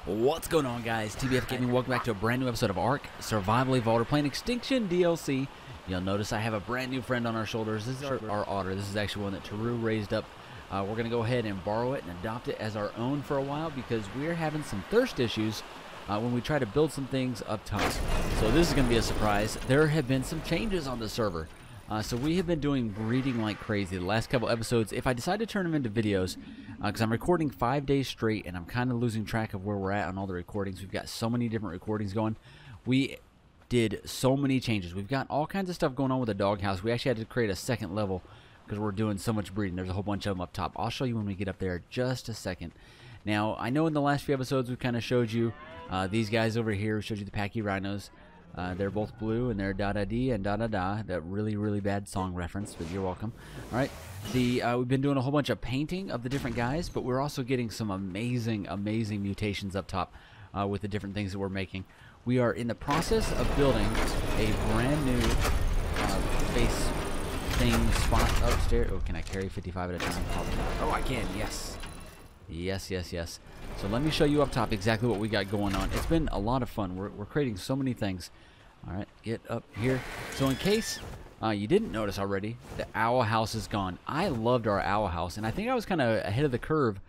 What's going on, guys? TBF Gaming, welcome back to a brand new episode of Ark Survival Evolved. We're playing Extinction DLC. You'll notice I have a brand new friend on our shoulders. This is our otter. This is actually one that Taru raised up. We're going to go ahead and borrow it and adopt it as our own for a while because we're having some thirst issues when we try to build some things up top. So this is going to be a surprise. There have been some changes on the server. So we have been doing breeding like crazy the last couple episodes. If I decide to turn them into videos, because I'm recording 5 days straight and I'm kind of losing track of where we're at on all the recordings. We've got so many different recordings going. We did so many changes. We've got all kinds of stuff going on with the doghouse. We actually had to create a second level because we're doing so much breeding. There's a whole bunch of them up top. I'll show you when we get up there just a second. Now, I know in the last few episodes we kind of showed you these guys over here. We showed you the Packy Rhinos. They're both blue, and they're da-da-dee and da-da-da. That really, really bad song reference, but you're welcome. All right, we've been doing a whole bunch of painting of the different guys, but we're also getting some amazing, amazing mutations up top with the different things that we're making. We are in the process of building a brand new base thing spot upstairs. Oh, can I carry 55 at a time? Probably not. Oh, I can, yes. Yes, yes, yes. So let me show you up top exactly what we got going on. It's been a lot of fun. We're creating so many things. All right, get up here. So in case you didn't notice already, the owl house is gone. I loved our owl house, and I think I was kind of ahead of the curve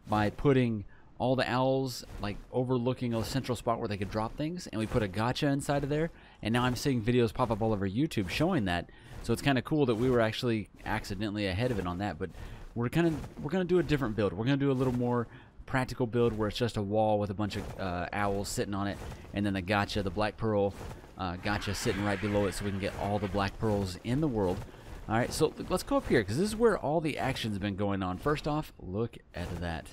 by putting all the owls like overlooking a central spot where they could drop things, and we put a gotcha inside of there, and now I'm seeing videos pop up all over YouTube showing that. So it's kind of cool that we were actually accidentally ahead of it on that, but we're gonna do a different build. We're gonna do a little more practical build where it's just a wall with a bunch of owls sitting on it, and then the gotcha, the black pearl gotcha sitting right below it, so we can get all the black pearls in the world. All right, so let's go up here because this is where all the action's been going on. First off, look at that.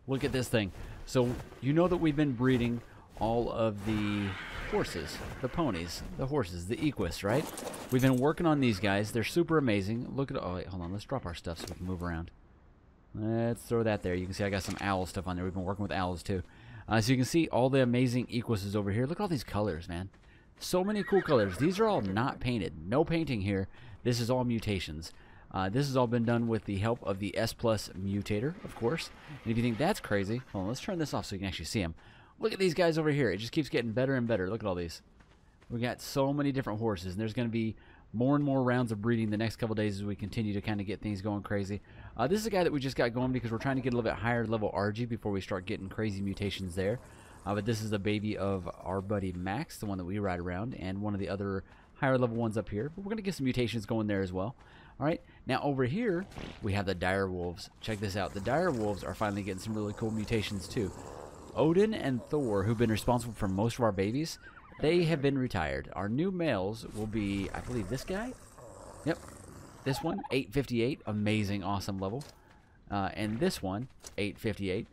Look at this thing. So you know that we've been breeding all of the horses, the ponies, the horses, the equus, right? We've been working on these guys. They're super amazing. Look at, oh wait, hold on, let's drop our stuff so we can move around. Let's throw that there. You can see I got some owl stuff on there. We've been working with owls too. So you can see all the amazing equises over here. Look at all these colors, man. So many cool colors. These are all not painted. No painting here. This is all mutations. This has all been done with the help of the S+ mutator, of course. And if you think that's crazy, hold on, let's turn this off so you can actually see them. Look at these guys over here. It just keeps getting better and better. Look at all these. We got so many different horses, and there's going to be more and more rounds of breeding the next couple days as we continue to kind of get things going crazy. This is a guy that we just got going because we're trying to get a little bit higher level RG before we start getting crazy mutations there. But this is a baby of our buddy Max, the one that we ride around, and one of the other higher level ones up here. But we're going to get some mutations going there as well. All right, now over here we have the dire wolves. Check this out. The dire wolves are finally getting some really cool mutations too. Odin and Thor, who've been responsible for most of our babies, they have been retired. Our new males will be, I believe, this guy. Yep, this one, 858, amazing, awesome level. And this one, 858.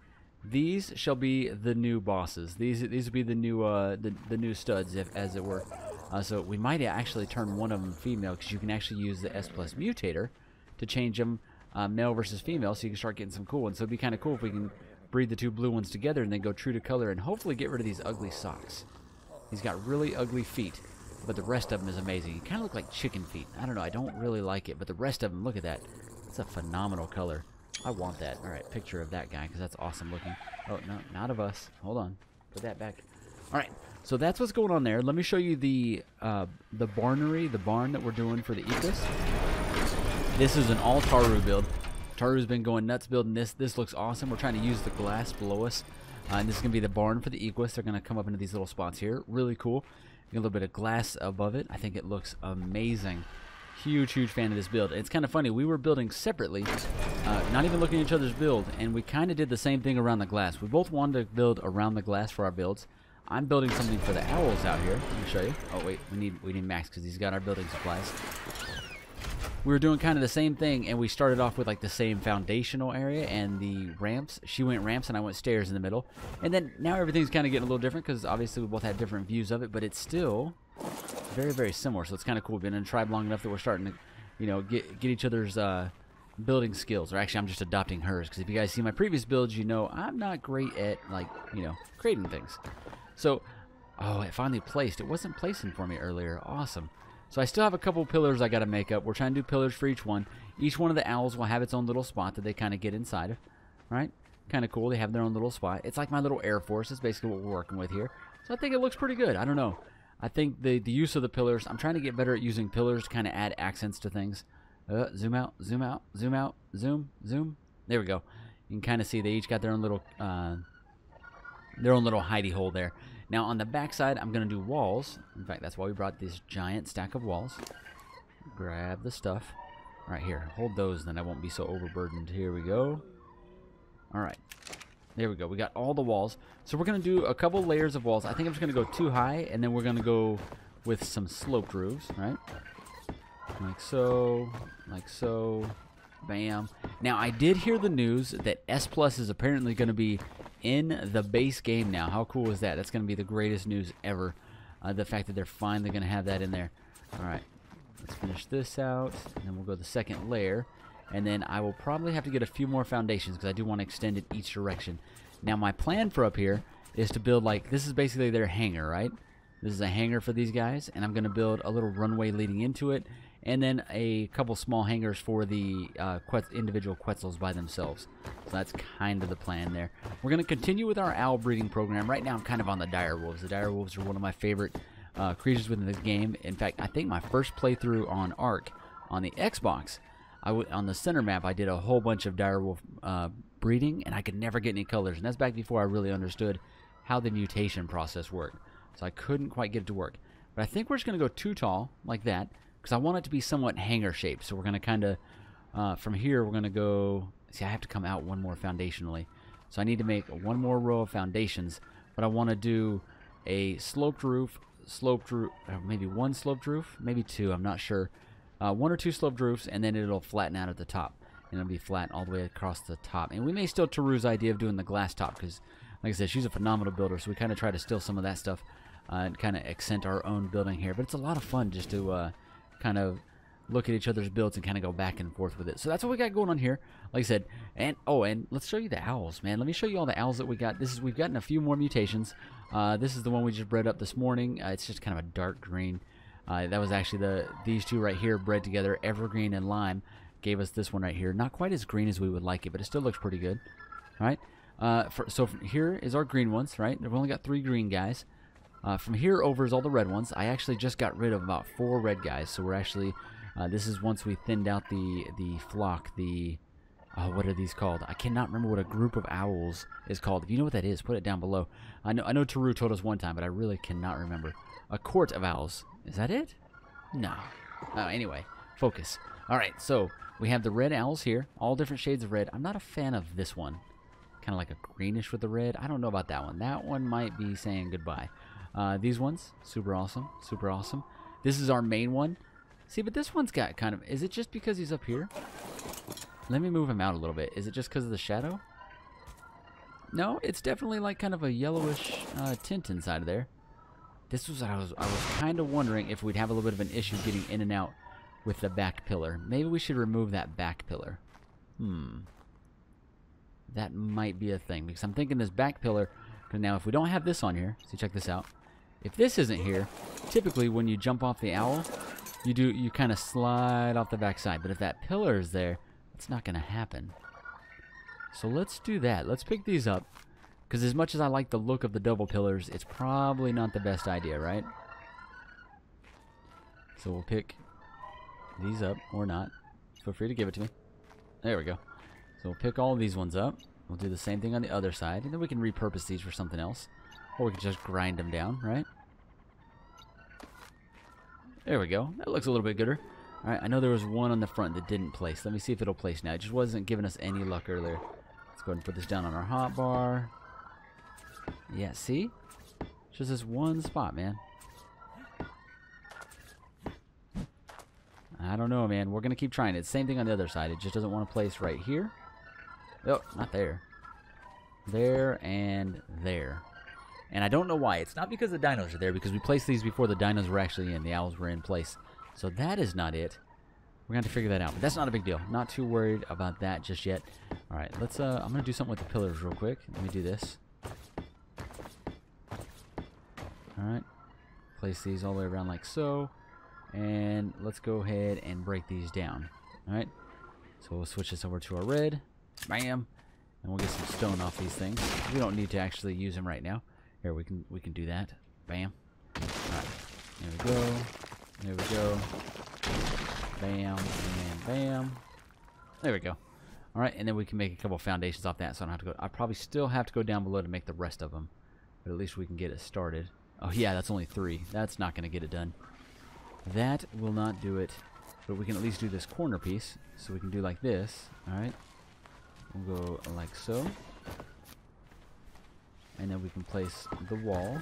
These shall be the new bosses. These will be the new studs, as it were. So we might actually turn one of them female because you can actually use the S+ mutator to change them male versus female, so you can start getting some cool ones. So it'd be kind of cool if we can breed the two blue ones together and then go true to color and hopefully get rid of these ugly socks. He's got really ugly feet, but the rest of them is amazing. He kind of look like chicken feet. I don't know. I don't really like it, but the rest of them, look at that. It's a phenomenal color. I want that. All right, picture of that guy because that's awesome looking. Oh, no, not of us. Hold on. Put that back. All right, so that's what's going on there. Let me show you the barnery, the barn that we're doing for the equus. This is an all Taru build. Taru's been going nuts building this. This looks awesome. We're trying to use the glass below us. And this is going to be the barn for the equus. They're going to come up into these little spots here. Really cool. Get a little bit of glass above it. I think it looks amazing. Huge, huge fan of this build. It's kind of funny. We were building separately, not even looking at each other's build, and we kind of did the same thing around the glass. We both wanted to build around the glass for our builds. I'm building something for the owls out here. Let me show you. Oh, wait. We need Max because he's got our building supplies. We were doing kind of the same thing, and we started off with like the same foundational area and the ramps. She went ramps and I went stairs in the middle. And then now everything's kind of getting a little different because obviously we both had different views of it, but it's still very, very similar. So it's kind of cool. We've been in a tribe long enough that we're starting to, you know, get each other's building skills. Or actually, I'm just adopting hers because if you guys see my previous builds, you know I'm not great at, like, you know, creating things. So, oh, it finally placed. It wasn't placing for me earlier. Awesome. So I still have a couple pillars I got to make up. We're trying to do pillars for each one. Each one of the owls will have its own little spot that they kind of get inside of. Right? kind of cool. They have their own little spot. It's like my little Air Force. It's basically what we're working with here. So I think it looks pretty good. I don't know. I think the use of the pillars, I'm trying to get better at using pillars to kind of add accents to things. Zoom out, zoom out, zoom out, zoom, zoom. There we go. You can kind of see they each got their own little hidey hole there. Now on the back side, I'm going to do walls. In fact, that's why we brought this giant stack of walls. Grab the stuff. Right here. Hold those, then I won't be so overburdened. Here we go. Alright. There we go. We got all the walls. So we're going to do a couple layers of walls. I think I'm just going to go too high, and then we're going to go with some sloped roofs, right? Like so. Like so. Bam. Now, I did hear the news that S Plus is apparently going to be in the base game now. How cool is that? That's going to be the greatest news ever. The fact that they're finally going to have that in there. Alright. Let's finish this out, and then we'll go the second layer. And then I will probably have to get a few more foundations because I do want to extend it each direction. Now, my plan for up here is to build, like, this is basically their hangar, right? This is a hangar for these guys, and I'm going to build a little runway leading into it, and then a couple small hangars for the individual Quetzals by themselves. So that's kind of the plan there. We're going to continue with our owl breeding program. Right now, I'm kind of on the dire wolves. The dire wolves are one of my favorite creatures within this game. In fact, I think my first playthrough on Ark on the Xbox, on the center map, I did a whole bunch of direwolf breeding, and I could never get any colors. And that's back before I really understood how the mutation process worked. So I couldn't quite get it to work. But I think we're just going to go too tall, like that, because I want it to be somewhat hangar shaped. So we're going to kind of, from here, we're going to go, see, I have to come out one more foundationally. So I need to make one more row of foundations, but I want to do a sloped roof, maybe one sloped roof, maybe two, I'm not sure. One or two sloped roofs, and then it'll flatten out at the top. And it'll be flat all the way across the top. And we may steal Taru's idea of doing the glass top, because, like I said, she's a phenomenal builder, so we kind of try to steal some of that stuff and kind of accent our own building here. But it's a lot of fun just to kind of look at each other's builds and kind of go back and forth with it. So that's what we got going on here, like I said. And and let's show you the owls, man. Let me show you all the owls that we got. We've gotten a few more mutations. This is the one we just bred up this morning. It's just kind of a dark green. That was actually these two right here bred together, evergreen and lime, gave us this one right here. Not quite as green as we would like it, but it still looks pretty good. All right. So from here is our green ones, right? We've only got 3 green guys. From here over is all the red ones. I actually just got rid of about 4 red guys, so we're actually this is once we thinned out the flock. What are these called? I cannot remember what a group of owls is called. If you know what that is, put it down below. I know Taru told us one time, but I really cannot remember. A court of owls. Is that it? No. Anyway, focus. All right, so we have the red owls here, all different shades of red. I'm not a fan of this one. Kind of like a greenish with the red. I don't know about that one. That one might be saying goodbye. These ones, super awesome, super awesome. This is our main one. See, but this one's got kind of, is it just because he's up here? Let me move him out a little bit. Is it just because of the shadow? No, it's definitely like kind of a yellowish tint inside of there. This was, I was kind of wondering if we'd have a little bit of an issue getting in and out with the back pillar. Maybe we should remove that back pillar. That might be a thing, because I'm thinking this back pillar, because now if we don't have this on here, see, check this out. If this isn't here, typically when you jump off the owl, you kind of slide off the back side. But if that pillar is there, it's not going to happen. So let's do that. Let's pick these up. Because as much as I like the look of the double pillars, it's probably not the best idea, right? So we'll pick these up, or not. Feel free to give it to me. There we go. So we'll pick all these ones up. We'll do the same thing on the other side, and then we can repurpose these for something else. Or we can just grind them down, right? There we go. That looks a little bit gooder. Alright, I know there was one on the front that didn't place. Let me see if it'll place now. It just wasn't giving us any luck earlier. Let's go ahead and put this down on our hotbar. Yeah, see? Just this one spot, man. I don't know, man. We're going to keep trying it. Same thing on the other side. It just doesn't want to place right here. Oh, not there. There and there. And I don't know why. It's not because the dinos are there, because we placed these before the dinos were actually in. The owls were in place. So that is not it. We're going to have to figure that out. But that's not a big deal. Not too worried about that just yet. Alright, let's, I'm going to do something with the pillars real quick. Let me do this. Alright. Place these all the way around like so. And let's go ahead and break these down. Alright. So we'll switch this over to our red. Bam. And we'll get some stone off these things. We don't need to actually use them right now. Here, we can do that. Bam. Alright. There we go. There we go. Bam, and bam. There we go. Alright, and then we can make a couple foundations off that, so I don't have to go. I probably still have to go down below to make the rest of them. But at least we can get it started. Oh yeah, that's only 3. That's not going to get it done. That will not do it. But we can at least do this corner piece. So we can do like this. Alright. We'll go like so. And then we can place the wall.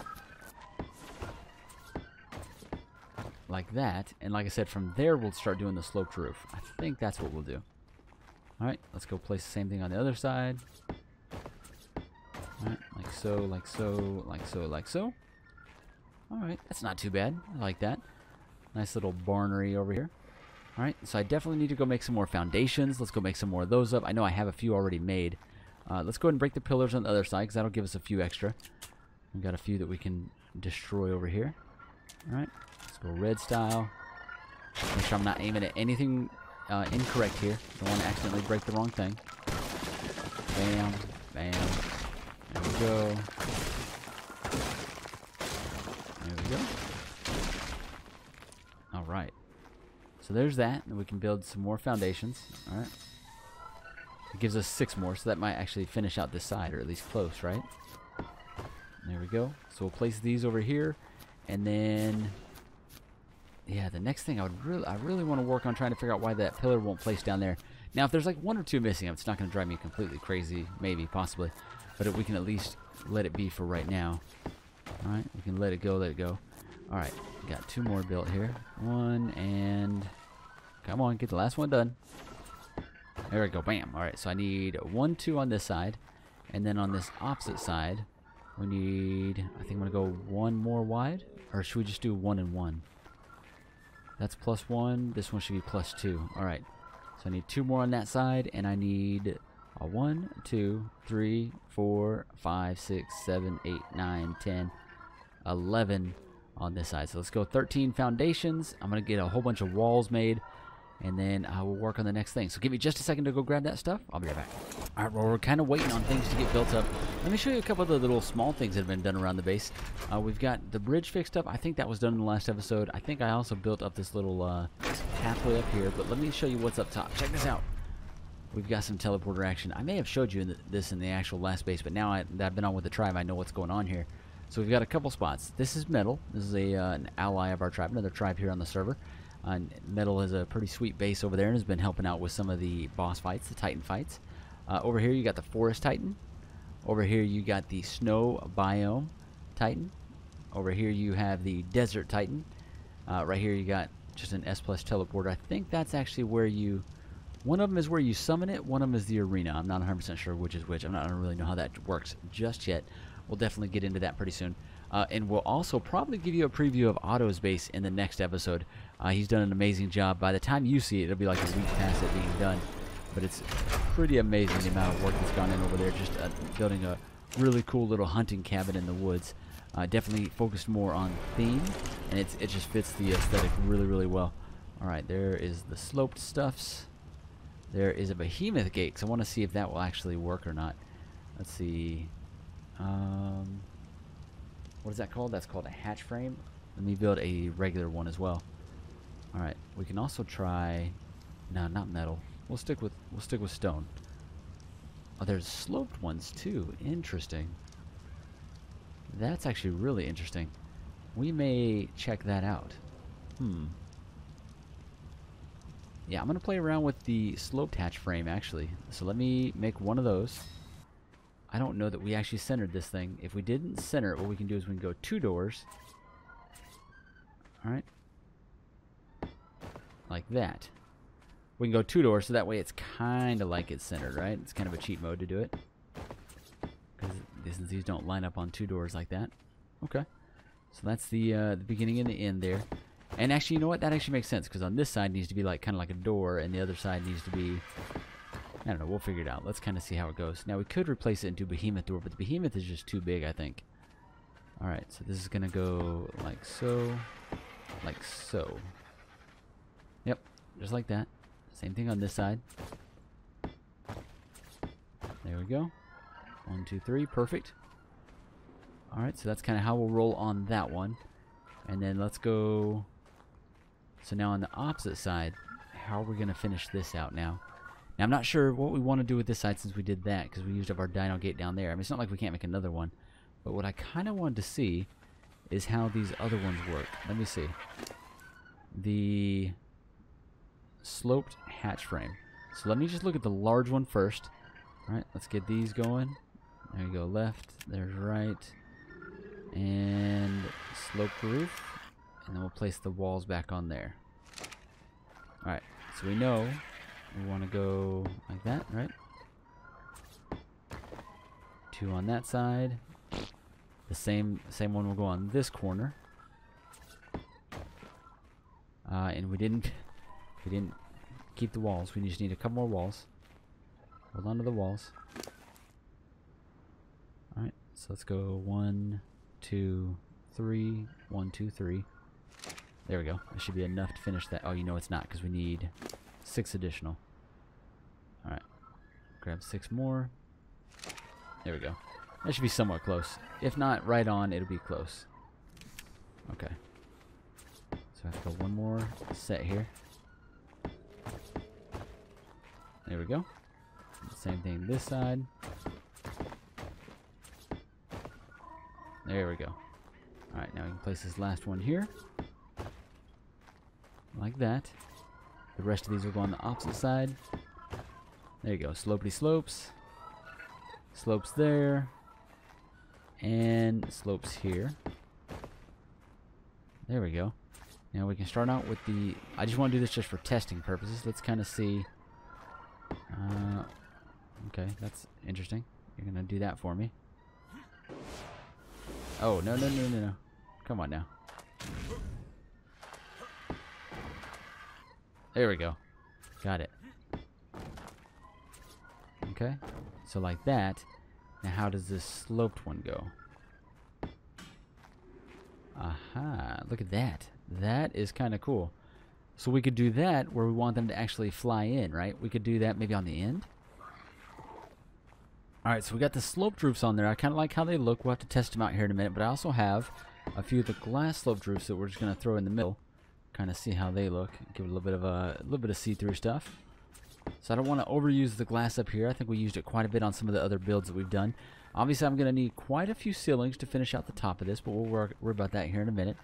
Like that. And like I said, from there we'll start doing the sloped roof. I think that's what we'll do. Alright, let's go place the same thing on the other side. Alright, like so, like so, like so, like so. Alright, that's not too bad. I like that. Nice little barnery over here. Alright, so I definitely need to go make some more foundations. Let's go make some more of those up. I know I have a few already made. Let's go ahead and break the pillars on the other side, because that'll give us a few extra. We've got a few that we can destroy over here. Alright, let's go red style. Make sure I'm not aiming at anything incorrect here. Don't want to accidentally break the wrong thing. Bam, bam. There we go. There we go. Alright. So there's that. And we can build some more foundations. Alright. It gives us 6 more, so that might actually finish out this side, or at least close, right? There we go. So we'll place these over here. And then... yeah, the next thing I really want to work on trying to figure out why that pillar won't place down there. Now, if there's like 1 or 2 missing, it's not going to drive me completely crazy. Maybe, possibly. But we can at least let it be for right now. Alright, we can let it go, let it go. Alright, got 2 more built here. 1 and... come on, get the last one done. There we go, bam. Alright, so I need 1, 2 on this side. And then on this opposite side, we need... I think I'm going to go 1 more wide. Or should we just do 1 and 1? That's +1. This one should be +2. Alright. So I need 2 more on that side, and I need 1, 2, 3, 4, 5, 6, 7, 8, 9, 10, 11 on this side. So let's go 13 foundations. I'm going to get a whole bunch of walls made, and then I will work on the next thing. So give me just a second to go grab that stuff. I'll be right back. Alright, well, we're kind of waiting on things to get built up. Let me show you a couple of the little small things that have been done around the base. We've got the bridge fixed up. I think that was done in the last episode. I think I also built up this little pathway up here, but let me show you what's up top. Check this out. We've got some teleporter action. I may have showed you this in the actual last base, but now that I've been on with the tribe, I know what's going on here. So we've got a couple spots. This is Metal. This is an ally of our tribe, another tribe here on the server. Metal has a pretty sweet base over there and has been helping out with some of the boss fights, the Titan fights. Over here you got the Forest Titan. Over here you got the Snow Biome Titan. Over here you have the Desert Titan. Right here you got just an S+ teleporter. I think that's actually where you... one of them is where you summon it, one of them is the arena. I'm not 100% sure which is which. I don't really know how that works just yet. We'll definitely get into that pretty soon. And we'll also probably give you a preview of Otto's base in the next episode. He's done an amazing job. By the time you see it, it'll be like a week past it being done. But it's pretty amazing the amount of work that's gone in over there, just building a really cool little hunting cabin in the woods. Definitely focused more on theme, and it just fits the aesthetic really, really well. Alright, there is the sloped stuffs. There is a behemoth gate, because I want to see if that will actually work or not. Let's see. What is that called? That's called a hatch frame. Let me build a regular one as well. Alright, we can also try... no, not metal. We'll stick with stone. Oh, there's sloped ones too. Interesting. That's actually really interesting. We may check that out. Yeah, I'm going to play around with the sloped hatch frame, actually. So let me make one of those. I don't know that we actually centered this thing. If we didn't center it, what we can do is we can go 2 doors. Alright. Like that. We can go 2 doors, so that way it's kind of like it's centered, right? It's kind of a cheat mode to do it. Because these don't line up on 2 doors like that. Okay. So that's the beginning and the end there. And actually, you know what? That actually makes sense, because on this side needs to be like kind of like a door, and the other side needs to be... I don't know. We'll figure it out. Let's kind of see how it goes. Now, we could replace it into behemoth door, but the behemoth is just too big, I think. Alright, so this is going to go like so. Like so. Yep, just like that. Same thing on this side. There we go. 1, 2, 3. Perfect. Alright, so that's kind of how we'll roll on that one. And then let's go... So now on the opposite side, how are we going to finish this out now? Now, I'm not sure what we want to do with this side since we did that, because we used up our dino gate down there. I mean, it's not like we can't make another one. But what I kind of wanted to see is how these other ones work. Let me see. The sloped hatch frame. So let me just look at the large one first. Alright, let's get these going. There you go, left, there's right. And sloped roof. And then we'll place the walls back on there. Alright, so we know we want to go like that, right? 2 on that side. The same one will go on this corner. And we didn't keep the walls. We just need a couple more walls. Hold on to the walls. Alright, so let's go 1, 2, 3. 1, 2, 3. There we go. That should be enough to finish that. Oh, you know it's not, because we need 6 additional. Alright. Grab 6 more. There we go. That should be somewhat close. If not right on, it'll be close. Okay. So I have to go one more set here. There we go. Same thing this side. There we go. Alright, now we can place this last one here. Like that. The rest of these will go on the opposite side. There you go. Slopey slopes. Slopes there. And slopes here. There we go. Now we can start out with the... I just want to do this just for testing purposes. Let's kind of see... okay, that's interesting. You're going to do that for me. Oh, no, no, no, no, no. Come on now. There we go. Got it. Okay. So like that. Now how does this sloped one go? Aha. Look at that. That is kind of cool. So we could do that where we want them to actually fly in, right? We could do that maybe on the end. Alright, so we got the sloped roofs on there. I kind of like how they look. We'll have to test them out here in a minute. But I also have a few of the glass sloped roofs that we're just going to throw in the middle. Kind of see how they look. Give it a little bit of see-through stuff. So I don't want to overuse the glass up here. I think we used it quite a bit on some of the other builds that we've done. Obviously, I'm going to need quite a few ceilings to finish out the top of this, but we'll worry about that here in a minute.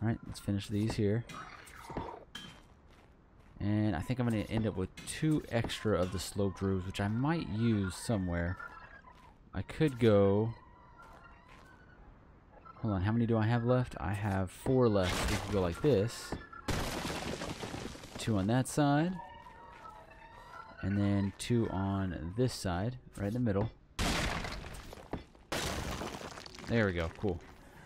All right, let's finish these here. And I think I'm going to end up with 2 extra of the sloped roofs, which I might use somewhere. I could go... Hold on, how many do I have left? I have 4 left. We could go like this. 2 on that side. And then 2 on this side, right in the middle. There we go, cool.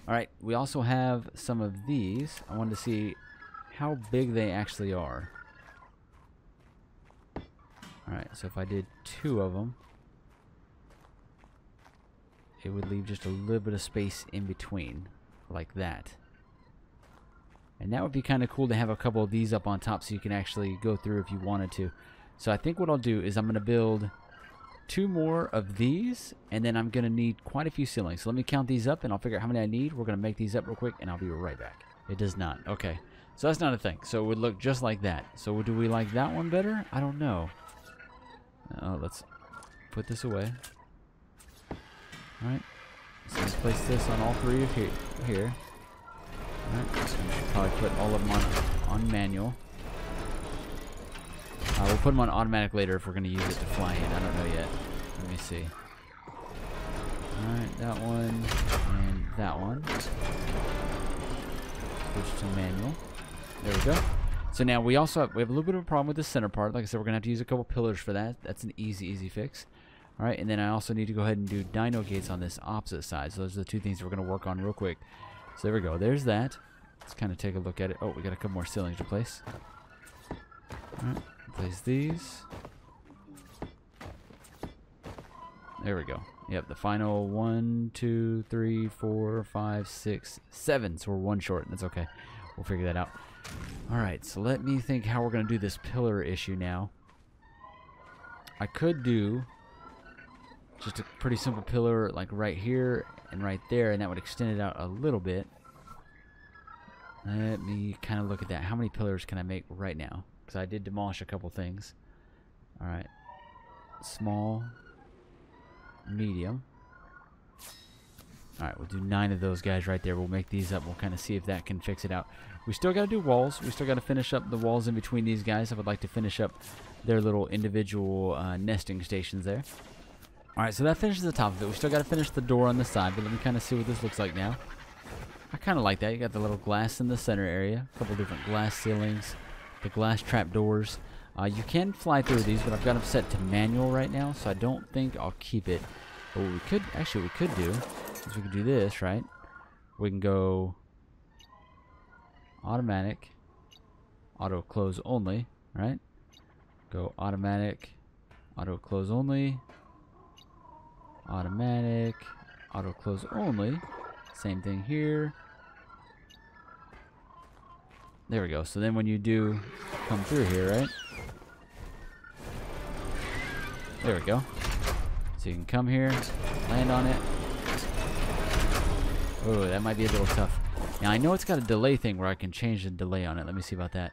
Alright, we also have some of these. I wanted to see how big they actually are. Alright, so if I did 2 of them, it would leave just a little bit of space in between, like that. And that would be kind of cool to have a couple of these up on top so you can actually go through if you wanted to. So I think what I'll do is I'm going to build 2 more of these, and then I'm going to need quite a few ceilings. So let me count these up, and I'll figure out how many I need. We're going to make these up real quick, and I'll be right back. It does not. Okay. So that's not a thing. So it would look just like that. So do we like that one better? I don't know. Let's put this away. Alright. So let's place this on all 3 of here. Alright. So we should probably put all of them on manual. We'll put them on automatic later if we're going to use it to fly in. I don't know yet. Let me see. Alright, that one and that one. Switch to manual. There we go. So now we have a little bit of a problem with the center part. Like I said, we're going to have to use a couple pillars for that. That's an easy fix. Alright, and then I also need to go ahead and do dino gates on this opposite side. So those are the 2 things we're going to work on real quick. So there we go. There's that. Let's kind of take a look at it. Oh, we got a couple more ceilings to place. Alright. Place these. There we go. Yep, the final 1, 2, 3, 4, 5, 6, 7. So we're 1 short. That's okay. We'll figure that out. Alright, so let me think how we're going to do this pillar issue now. I could do just a pretty simple pillar like right here and right there, and that would extend it out a little bit. Let me kind of look at that. How many pillars can I make right now? Because I did demolish a couple things. Alright. Small. Medium. Alright, we'll do 9 of those guys right there. We'll make these up. We'll kind of see if that can fix it out. We still got to do walls. We still got to finish up the walls in between these guys. I would like to finish up their little individual nesting stations there. Alright, so that finishes the top of it. We still got to finish the door on the side, but let me kind of see what this looks like now. I kind of like that. You got the little glass in the center area. A couple different glass ceilings. The glass trap doors. You can fly through these, but I've got them set to manual right now, so I don't think I'll keep it. But what we could, actually what we could do, is we could do this, right? We can go automatic, auto close only, right? Go automatic, auto close only, automatic, auto close only. Same thing here. There we go. So then when you do come through here, right? There we go. So you can come here, land on it. Oh, that might be a little tough. Now I know it's got a delay thing where I can change the delay on it. Let me see about that.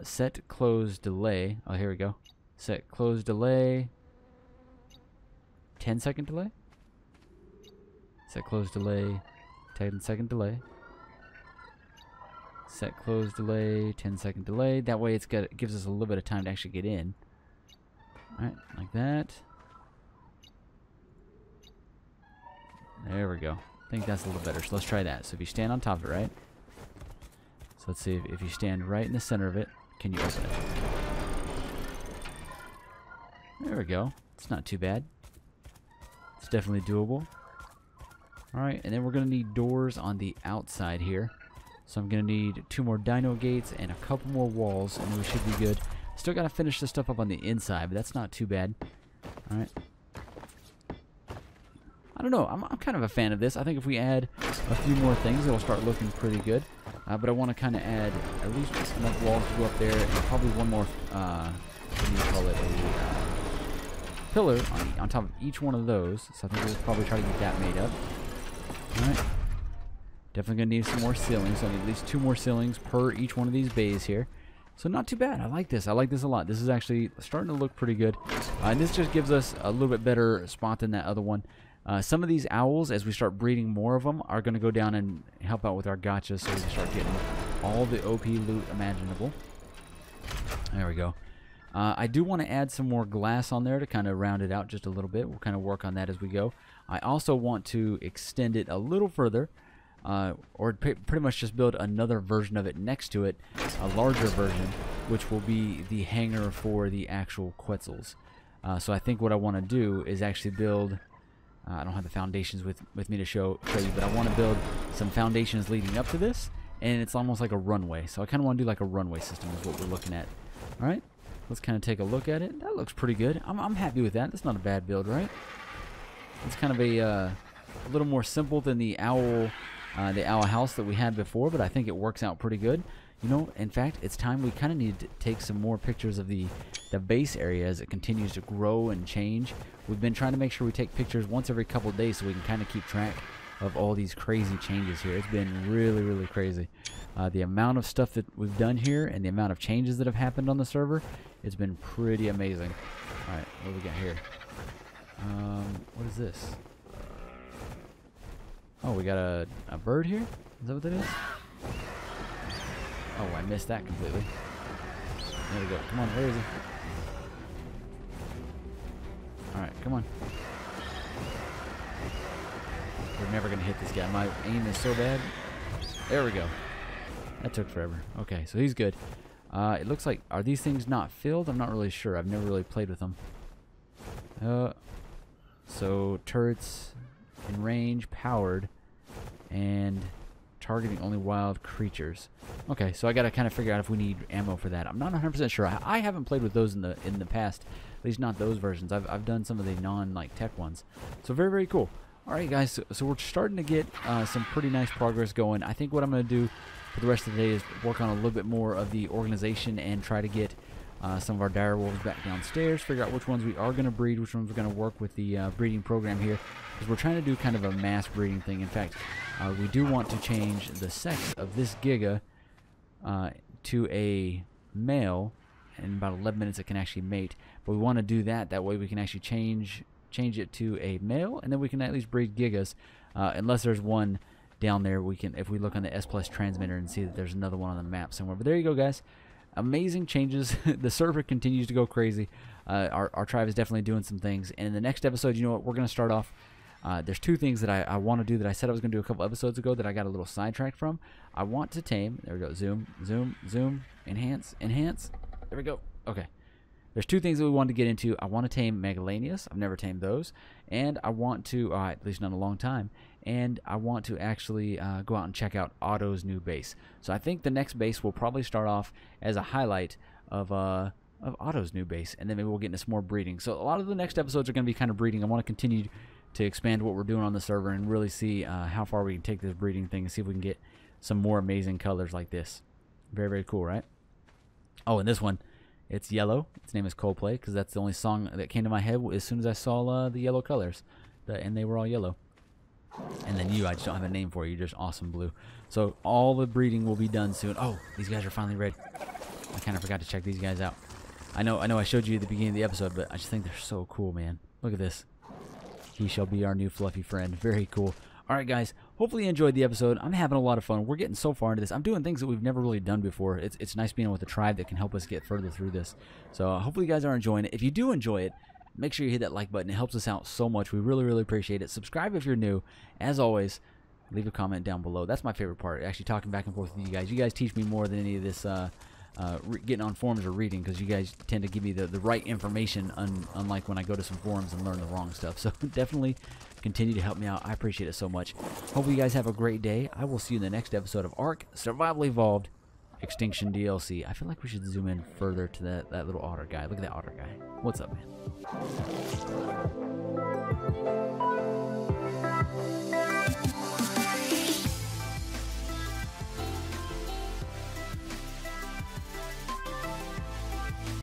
Set close delay. Oh, here we go. Set close delay. 10-second delay. Set close delay. 10-second delay. Set close delay. 10-second delay. That way it gives us a little bit of time to actually get in. Alright, like that. There we go. I think that's a little better. So let's try that. So if you stand on top of it, right? So let's see if you stand right in the center of it, can you open it? There we go. It's not too bad. It's definitely doable. Alright, and then we're going to need doors on the outside here. So I'm going to need 2 more dino gates and a couple more walls, and we should be good. Still got to finish this stuff up on the inside, but that's not too bad. Alright. I don't know. I'm kind of a fan of this. I think if we add a few more things, it'll start looking pretty good. But I want to kind of add at least enough walls to go up there, and probably one more, what do you call it, a pillar on top of each one of those. So I think we'll probably try to get that made up. Alright. Definitely going to need some more ceilings. So I need at least 2 more ceilings per each one of these bays here. So not too bad. I like this. I like this a lot. This is actually starting to look pretty good. And this just gives us a little bit better spot than that other one. Some of these owls, as we start breeding more of them, are going to go down and help out with our gotchas so we can start getting all the OP loot imaginable. There we go. I do want to add some more glass on there to kind of round it out just a little bit. We'll kind of work on that as we go. I also want to extend it a little further. Or pretty much just build another version of it next to it, a larger version, which will be the hangar for the actual Quetzals. So I think what I want to do is actually build, I don't have the foundations with me to show you, but I want to build some foundations leading up to this, and it's almost like a runway. So I kind of want to do like a runway system is what we're looking at. Alright, let's kind of take a look at it. That looks pretty good. I'm happy with that. That's not a bad build, right? It's kind of a little more simple than the owl house that we had before, but I think it works out pretty good. You know, in fact, it's time we kind of need to take some more pictures of the base area as it continues to grow and change. We've been trying to make sure we take pictures once every couple days so we can kind of keep track of all these crazy changes here. It's been really, really crazy. The amount of stuff that we've done here and the amount of changes that have happened on the server, it's been pretty amazing. Alright, what do we got here? What is this? Oh, we got a bird here? Is that what that is? Oh, I missed that completely. There we go. Come on, where is he? Alright, come on. We're never going to hit this guy. My aim is so bad. There we go. That took forever. Okay, so he's good. It looks like, are these things not filled? I'm not really sure. I've never really played with them. So, turrets in range, powered, and targeting only wild creatures. Okay, so I gotta kind of figure out if we need ammo for that. I'm not 100% sure. I haven't played with those in the past, at least not those versions. I've done some of the non-like tech ones. So very, very cool. All right, guys. So we're starting to get some pretty nice progress going. I think what I'm gonna do for the rest of the day is work on a little bit more of the organization and try to get some of our dire wolves back downstairs, figure out which ones we are going to breed, which ones we're going to work with the breeding program here, because we're trying to do kind of a mass breeding thing. In fact, we do want to change the sex of this Giga to a male. In about 11 minutes it can actually mate, but we want to do that way we can actually change it to a male, and then we can at least breed Gigas, unless there's one down there. We can, if we look on the S Plus transmitter, and see that there's another one on the map somewhere. But there you go, guys. Amazing changes. The server continues to go crazy. Our tribe is definitely doing some things, and in the next episode, you know what, we're going to start off. There's two things that I want to do that I said I was going to do a couple episodes ago that I got a little sidetracked from. I want to tame. There we go. Zoom, zoom, zoom. Enhance, enhance. There we go. Okay. There's two things that we want to get into. I want to tame Megalanius. I've never tamed those. And I want to, at least not in a long time, and I want to actually go out and check out Otto's new base. So I think the next base will probably start off as a highlight of Otto's new base, and then maybe we'll get into some more breeding. So a lot of the next episodes are going to be kind of breeding. I want to continue to expand what we're doing on the server and really see how far we can take this breeding thing and see if we can get some more amazing colors like this. Very, very cool, right? Oh, and this one, it's yellow. Its name is Coldplay, because that's the only song that came to my head as soon as I saw the yellow colors. And they were all yellow. And then I just don't have a name for you. You're just awesome blue. So all the breeding will be done soon. Oh, these guys are finally ready. I kind of forgot to check these guys out. I know I showed you at the beginning of the episode, but I just think they're so cool, man. Look at this. He shall be our new fluffy friend. Very cool. Alright, guys, hopefully you enjoyed the episode. I'm having a lot of fun. We're getting so far into this. I'm doing things that we've never really done before. It's nice being with a tribe that can help us get further through this. So hopefully you guys are enjoying it. If you do enjoy it, make sure you hit that like button. It helps us out so much. We really, really appreciate it. Subscribe if you're new. As always, leave a comment down below. That's my favorite part, actually talking back and forth with you guys. You guys teach me more than any of this getting on forums or reading, because you guys tend to give me the right information, unlike when I go to some forums and learn the wrong stuff. So definitely continue to help me out. I appreciate it so much. Hope you guys have a great day. I will see you in the next episode of Ark Survival Evolved Extinction DLC. I feel like we should zoom in further to that little otter guy. Look at that otter guy. What's up, man?